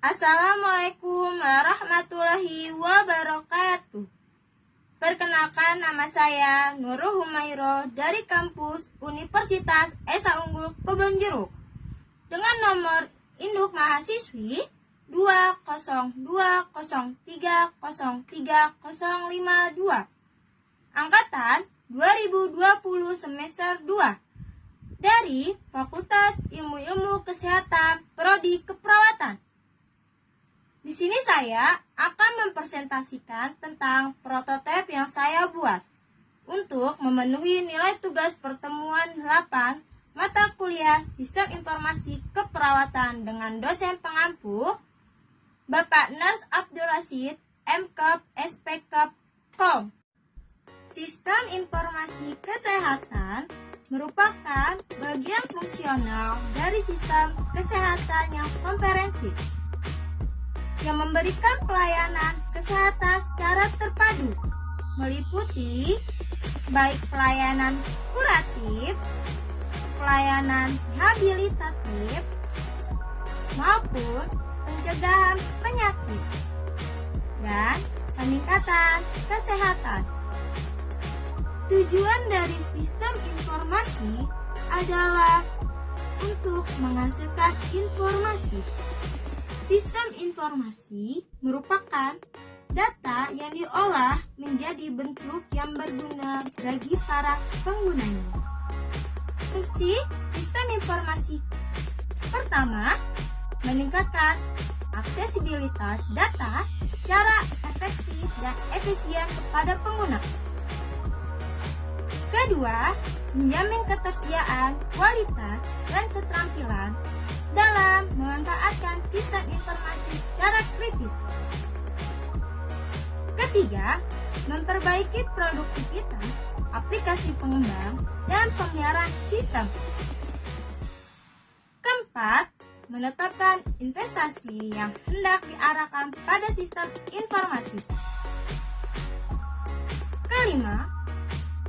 Assalamualaikum warahmatullahi wabarakatuh. Perkenalkan, nama saya Nurul Humairo dari kampus Universitas Esa Unggul Kebonjeruk dengan nomor induk mahasiswi 20203030052 angkatan 2020 semester 2 dari Fakultas Ilmu-Ilmu Kesehatan Prodi Keperawatan. Di sini saya akan mempresentasikan tentang prototipe yang saya buat untuk memenuhi nilai tugas pertemuan 8 mata kuliah Sistem Informasi Keperawatan dengan dosen pengampu Bapak Nurse Abdul Rashid, MKep, SPKep, KOM. Sistem Informasi Kesehatan merupakan bagian fungsional dari sistem kesehatan yang komprehensif yang memberikan pelayanan kesehatan secara terpadu, meliputi baik pelayanan kuratif, pelayanan rehabilitatif, maupun pencegahan penyakit, dan peningkatan kesehatan. Tujuan dari sistem informasi adalah untuk menghasilkan informasi. Sistem informasi merupakan data yang diolah menjadi bentuk yang berguna bagi para penggunanya. Fungsi sistem informasi pertama, meningkatkan aksesibilitas data secara efektif dan efisien kepada pengguna. Kedua, menjamin ketersediaan, kualitas, dan keterampilan dalam memanfaatkan sistem informasi secara kritis. Ketiga, memperbaiki produktivitas aplikasi pengembang dan pemeliharaan sistem. Keempat, menetapkan investasi yang hendak diarahkan pada sistem informasi. Kelima,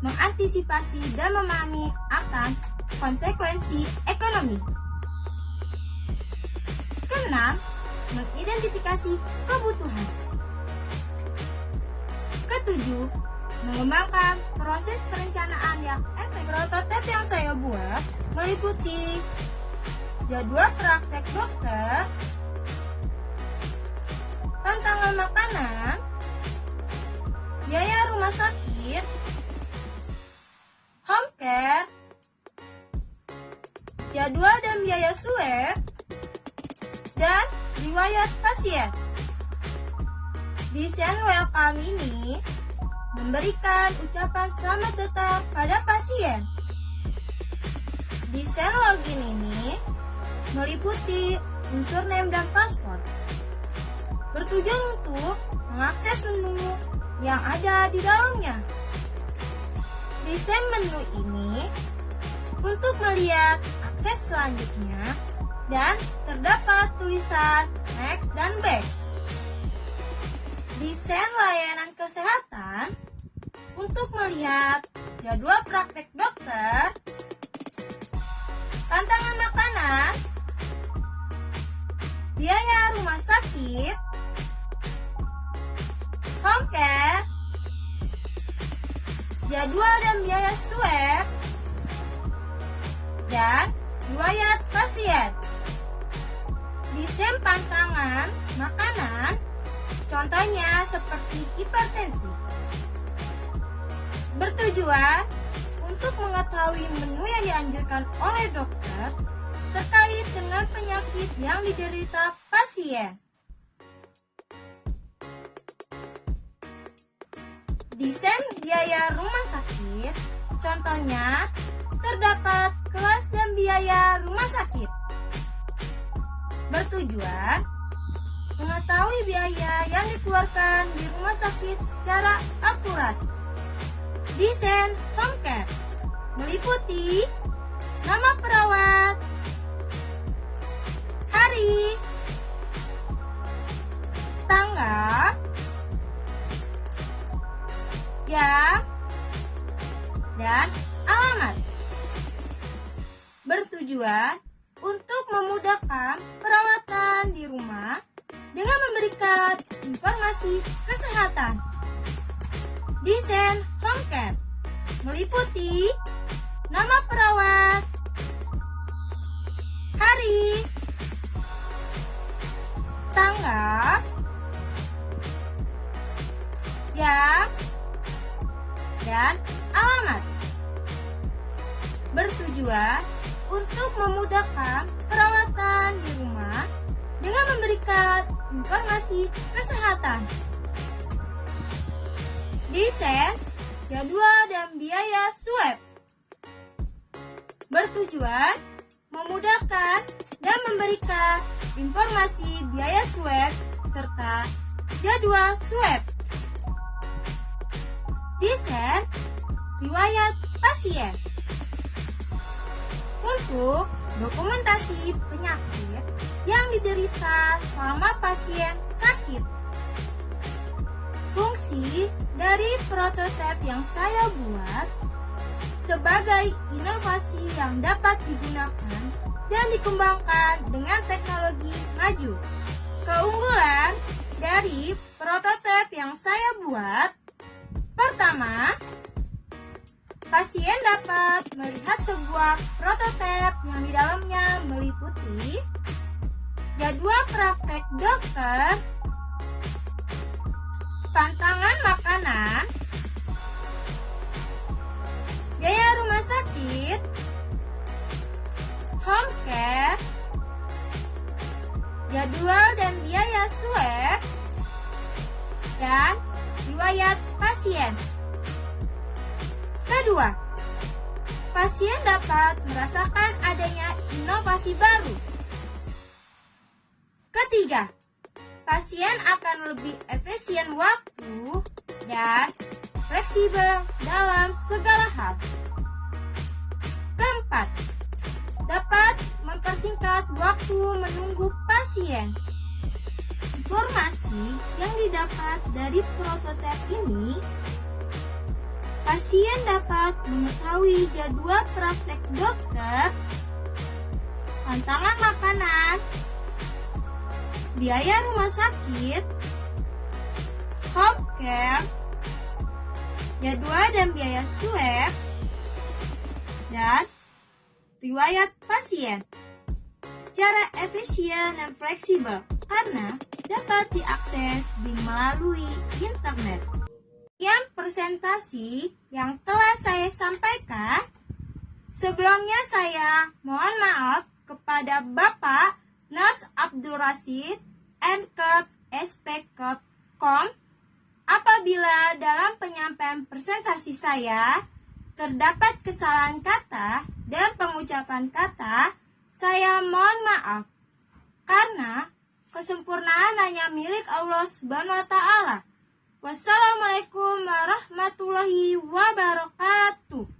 mengantisipasi dan memahami akan konsekuensi ekonomi. Keenam, mengidentifikasi kebutuhan. Ketujuh, mengembangkan proses perencanaan yang efektif. Prototipe yang saya buat meliputi jadwal praktek dokter, tantangan makanan, biaya rumah sakit, home care, jadwal dan biaya swab, dan riwayat pasien. Desain welcome ini memberikan ucapan selamat datang pada pasien. Desain login ini meliputi unsur name dan password, bertujuan untuk mengakses menu yang ada di dalamnya. Desain menu ini untuk melihat akses selanjutnya dan terdapat tulisan next dan back. Desain layanan kesehatan untuk melihat jadwal praktek dokter, tantangan makanan, biaya rumah sakit, home care, jadwal dan biaya swab, dan riwayat pasien. Desain pantangan makanan, contohnya seperti hipertensi, bertujuan untuk mengetahui menu yang dianjurkan oleh dokter terkait dengan penyakit yang diderita pasien. Desain biaya rumah sakit, contohnya terdapat kelas dan biaya rumah sakit, bertujuan mengetahui biaya yang dikeluarkan di rumah sakit secara akurat. Desain home care meliputi nama perawat, hari, tanggal, jam, dan alamat. Bertujuan untuk memudahkan perawatan di rumah mendapat informasi kesehatan. Desain home care meliputi nama perawat, hari, tanggal, jam, dan alamat. Bertujuan untuk memudahkan perawatan di rumah dengan memberikan informasi kesehatan. Desain jadwal dan biaya swab bertujuan memudahkan dan memberikan informasi biaya swab serta jadwal swab. Desain riwayat pasien untuk dokumentasi penyakit yang diderita selama pasien sakit. Fungsi dari prototipe yang saya buat sebagai inovasi yang dapat digunakan dan dikembangkan dengan teknologi maju. Keunggulan dari prototipe yang saya buat, pertama, pasien dapat melihat sebuah prototipe yang di dalamnya meliputi jadwal praktek dokter, pantangan makanan, biaya rumah sakit, home care, jadwal dan biaya swab, dan riwayat pasien. Kedua, pasien dapat merasakan adanya inovasi baru. Ketiga, pasien akan lebih efisien waktu dan fleksibel dalam segala hal. Keempat, dapat mempersingkat waktu menunggu pasien. Informasi yang didapat dari prototipe ini, pasien dapat mengetahui jadwal praktek dokter, pantangan makanan, biaya rumah sakit, home care, jadwal dan biaya swab, dan riwayat pasien secara efisien dan fleksibel karena dapat diakses melalui internet. Sekian presentasi yang telah saya sampaikan. Sebelumnya saya mohon maaf kepada Bapak Nurse Abdul Rashid SPK.com apabila dalam penyampaian presentasi saya terdapat kesalahan kata dan pengucapan kata. Saya mohon maaf karena kesempurnaan hanya milik Allah Subhanahu wa taala. Wassalamualaikum warahmatullahi wabarakatuh.